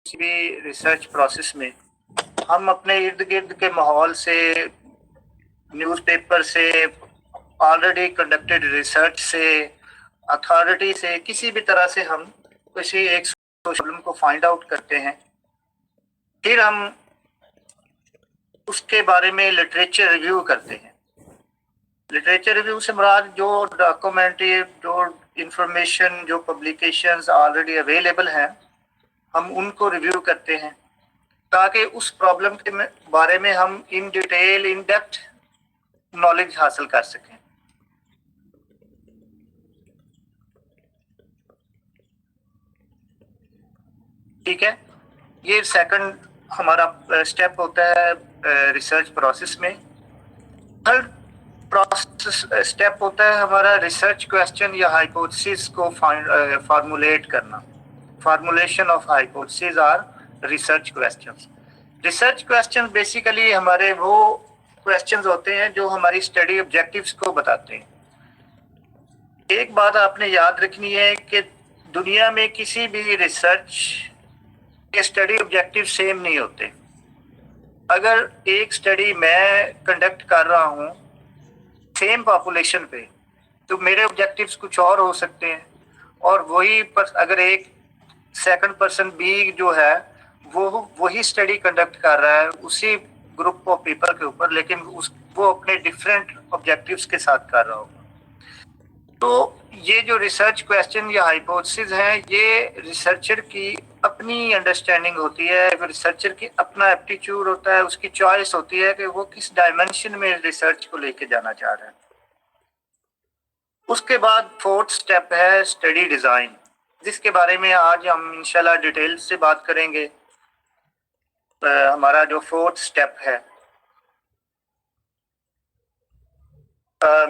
किसी भी research process में हम अपने इर्द गिर्द के माहौल से, न्यूज़पेपर से, ऑलरेडी कंडक्टेड रिसर्च से, अथॉरिटी से, किसी भी तरह से हम किसी एक प्रॉब्लम को फाइंड आउट करते हैं। फिर हम उसके बारे में लिटरेचर रिव्यू करते हैं। लिटरेचर रिव्यू से मुराद जो डॉक्यूमेंट, जो इंफॉर्मेशन, जो पब्लिकेशंस ऑलरेडी अवेलेबल हैं, हम उनको रिव्यू करते हैं ताकि उस प्रॉब्लम के बारे में हम in detail, in depth knowledge हासिल कर सकें। ठीक है, ये सेकंड हमारा स्टेप होता है रिसर्च प्रोसेस में। थर्ड प्रोसेस स्टेप होता है हमारा रिसर्च क्वेश्चन या हाइपोथेसिस को फार्मुलेट करना। फार्मुलेशन ऑफ हाइपोथेसिस और research questions. Research question basically हमारे वो क्वेश्चंस होते हैं जो हमारी स्टडी ऑब्जेक्टिव्स को बताते हैं। एक बात आपने याद रखनी है कि दुनिया में किसी भी रिसर्च के स्टडी ऑब्जेक्टिव सेम नहीं होते। अगर एक स्टडी मैं कंडक्ट कर रहा हूँ सेम पॉपुलेशन पे, तो मेरे ऑब्जेक्टिव्स कुछ और हो सकते हैं, और वही अगर एक सेकंड पर्सन बी जो है वो वही स्टडी कंडक्ट कर रहा है उसी ग्रुप ऑफ पीपल के ऊपर, लेकिन वो अपने डिफरेंट ऑब्जेक्टिव्स के साथ कर रहा होगा। तो ये जो रिसर्च क्वेश्चन या हाइपोथेसिस हैं, ये रिसर्चर की अपनी अंडरस्टैंडिंग होती है, रिसर्चर की अपना एप्टीट्यूड होता है, उसकी चॉइस होती है कि वो किस डायमेंशन में रिसर्च को लेके जाना चाह रहा है। उसके बाद फोर्थ स्टेप है स्टडी डिज़ाइन, जिसके बारे में आज हम इंशाल्लाह डिटेल से बात करेंगे। हमारा जो फोर्थ स्टेप है,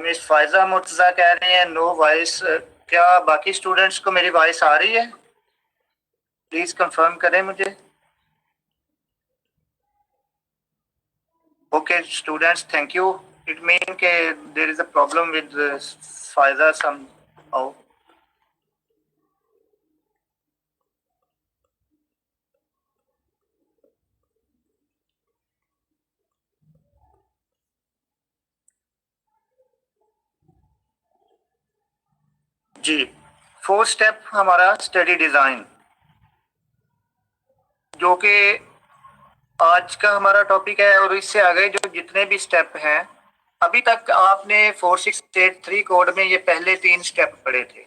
मिस फायजा मुर्तज़ा कह रहे हैं नो वॉइस। क्या बाकी स्टूडेंट्स को मेरी वॉइस आ रही है? प्लीज कंफर्म करें मुझे। Okay students, thank you. It mean के there is a problem with Faiza somehow. जी, फोर्थ स्टेप हमारा स्टडी डिज़ाइन, जो कि आज का हमारा टॉपिक है। और इससे आगे जो जितने भी स्टेप हैं, अभी तक आपने 4683 कोड में ये पहले 3 स्टेप पढ़े थे: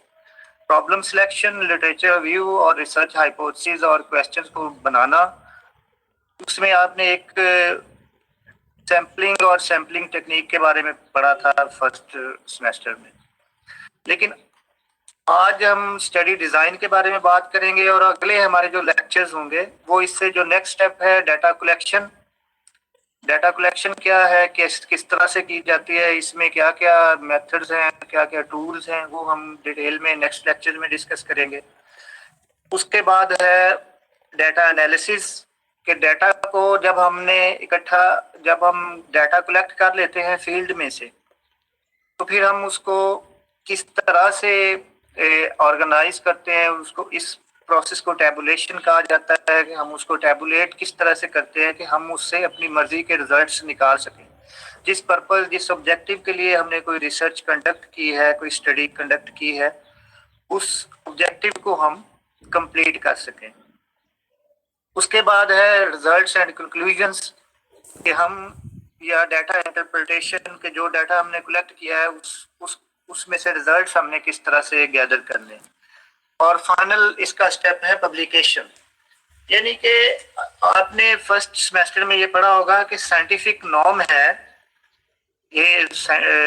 प्रॉब्लम सिलेक्शन, लिटरेचर रिव्यू और रिसर्च हाइपोथेसिस और क्वेश्चंस को बनाना। उसमें आपने एक सैम्पलिंग और सैम्पलिंग टेक्निक के बारे में पढ़ा था फर्स्ट सेमेस्टर में। लेकिन आज हम स्टडी डिज़ाइन के बारे में बात करेंगे, और अगले हमारे जो लेक्चर्स होंगे वो इससे जो नेक्स्ट स्टेप है डाटा कलेक्शन। डाटा कलेक्शन क्या है, किस तरह से की जाती है, इसमें क्या क्या मेथड्स हैं, क्या क्या टूल्स हैं, वो हम डिटेल में नेक्स्ट लेक्चर में डिस्कस करेंगे। उसके बाद है डाटा एनालिसिस, के डाटा को जब हम डाटा कलेक्ट कर लेते हैं फील्ड में से, तो फिर हम उसको किस तरह से ऑर्गेनाइज करते हैं। उसको, इस प्रोसेस को टैबुलेशन कहा जाता है कि हम उसको टैबुलेट किस तरह से करते हैं कि हम उससे अपनी मर्जी के रिजल्ट्स निकाल सकें। जिस ऑब्जेक्टिव के लिए हमने कोई रिसर्च कंडक्ट की है, कोई स्टडी कंडक्ट की है, उस ऑब्जेक्टिव को हम कंप्लीट कर सकें। उसके बाद है रिजल्ट्स एंड कंक्लूजन्स, कि हम या डाटा इंटरप्रिटेशन के जो डाटा हमने कलेक्ट किया है उसमें से रिजल्ट्स हमने किस तरह से गैदर करने। और फाइनल इसका स्टेप है पब्लिकेशन, यानी कि आपने फर्स्ट सेमेस्टर में ये पढ़ा होगा कि साइंटिफिक नॉर्म है, ये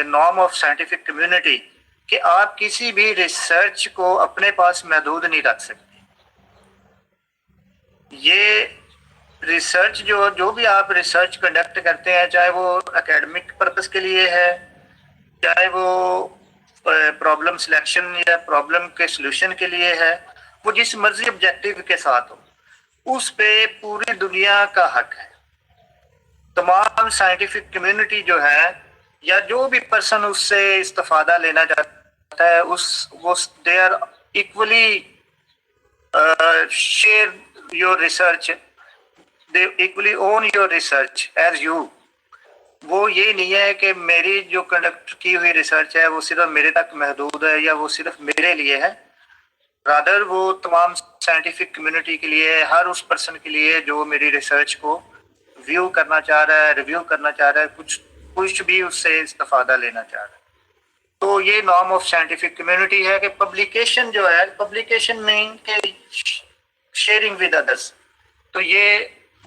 नॉर्म ऑफ साइंटिफिक कम्युनिटी, कि आप किसी भी रिसर्च को अपने पास महदूद नहीं रख सकते। ये रिसर्च जो भी आप रिसर्च कंडक्ट करते हैं, चाहे वो एकेडमिक पर्पस के लिए है, चाहे वो प्रॉब्लम सिलेक्शन या प्रॉब्लम के सॉल्यूशन के लिए है, वो जिस मर्जी ऑब्जेक्टिव के साथ हो, उस पे पूरी दुनिया का हक है। तमाम साइंटिफिक कम्युनिटी जो है, या जो भी पर्सन उससे इस्तेफादा लेना चाहता है, they are equally share your research, they equally own your research as you. وہ یہ نہیں ہے کہ میری جو کنڈکٹ کی ہوئی ریسرچ ہے وہ صرف میرے تک محدود ہے یا وہ صرف میرے لیے ہے، رادر وہ تمام سائنٹیفک کمیونٹی کے لیے، ہر اس پرسن کے لیے جو میری ریسرچ کو ویو کرنا چاہ رہا ہے، ریویو کرنا چاہ رہا ہے، کچھ بھی اس سے استفادہ لینا چاہ رہا ہے. تو یہ نارم آف سائنٹیفک کمیونٹی ہے کہ پبلیکیشن جو ہے، پبلیکیشن مین کہ شیئرنگ ود ادرس، تو یہ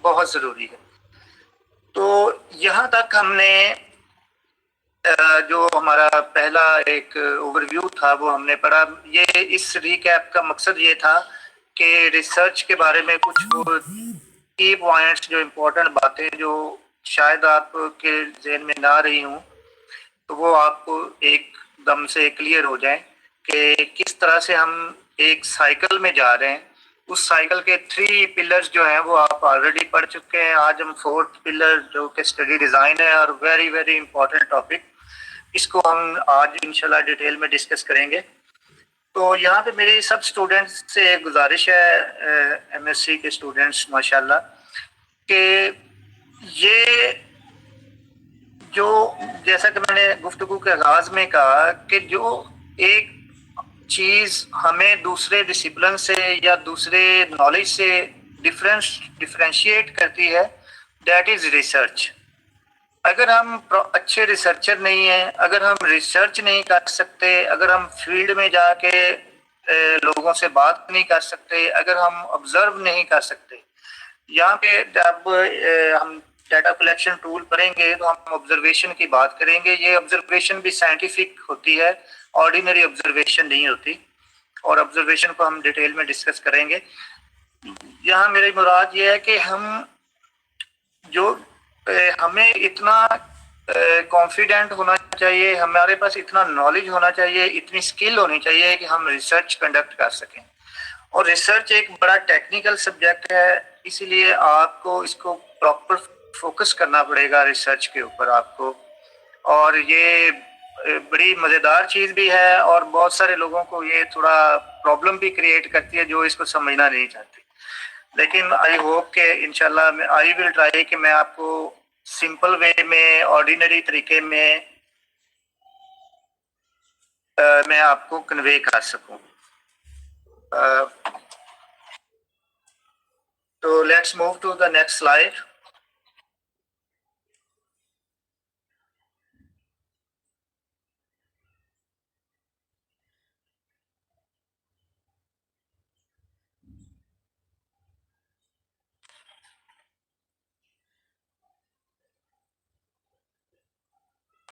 بہت ضروری ہے. تو یہاں تک ہم نے جو ہمارا پہلا ایک اوور ویو تھا وہ ہم نے پڑھا. یہ اس ریکیپ کا مقصد یہ تھا کہ ریسرچ کے بارے میں کچھ وہ کی پوائنٹس، جو امپورٹنٹ باتیں جو شاید آپ کے ذہن میں نہ رہی ہوں، تو وہ آپ کو ایک دم سے کلیئر ہو جائیں کہ کس طرح سے ہم ایک سائیکل میں جا رہے ہیں. اس سائیکل کے 3 پلرز جو ہیں وہ آپ آلریڈی پڑھ چکے ہیں. آج ہم 4تھ پلر جو کہ اسٹڈی ڈیزائن ہے اور ویری ویری امپورٹنٹ ٹاپک، اس کو ہم آج انشاءاللہ ڈیٹیل میں ڈسکس کریں گے. تو یہاں پہ میری سب اسٹوڈنٹس سے گزارش ہے، ایم ایس سی کے اسٹوڈنٹس ماشاءاللہ، کہ یہ جو جیسا کہ میں نے گفتگو کے آغاز میں کہا کہ جو ایک چیز ہمیں دوسرے ڈسپلن سے یا دوسرے نالج سے ڈفرینشیٹ کرتی ہے، دیٹ از ریسرچ. اگر ہم اچھے ریسرچر نہیں ہیں، اگر ہم ریسرچ نہیں کر سکتے، اگر ہم فیلڈ میں جا کے لوگوں سے بات نہیں کر سکتے، اگر ہم آبزرو نہیں کر سکتے، یہاں پہ جب ہم ڈیٹا کلیکشن ٹول پڑھیں گے تو ہم آبزرویشن کی بات کریں گے. یہ آبزرویشن بھی سائنٹیفک ہوتی ہے، آرڈینری آبزرویشن نہیں ہوتی، اور آبزرویشن کو ہم ڈیٹیل میں ڈسکس کریں گے. یہاں میری مراد یہ ہے کہ ہمیں اتنا کانفیڈنٹ ہونا چاہیے، ہمارے پاس اتنا نالج ہونا چاہیے، اتنی اسکل ہونی چاہیے کہ ہم ریسرچ کنڈکٹ کر سکیں. اور ریسرچ ایک بڑا ٹیکنیکل سبجیکٹ ہے، اسی لیے آپ کو اس کو پراپر فوکس کرنا پڑے گا ریسرچ کے اوپر آپ کو. اور یہ بڑی مزیدار چیز بھی ہے، اور بہت سارے لوگوں کو یہ تھوڑا پرابلم بھی کریٹ کرتی ہے جو اس کو سمجھنا نہیں چاہتے. لیکن آئی ہوپ کہ انشاءاللہ آئی ول ٹرائی کہ میں آپ کو سمپل وے میں، آرڈینری طریقے میں میں آپ کو کنوے کر سکوں. تو let's move to the next slide.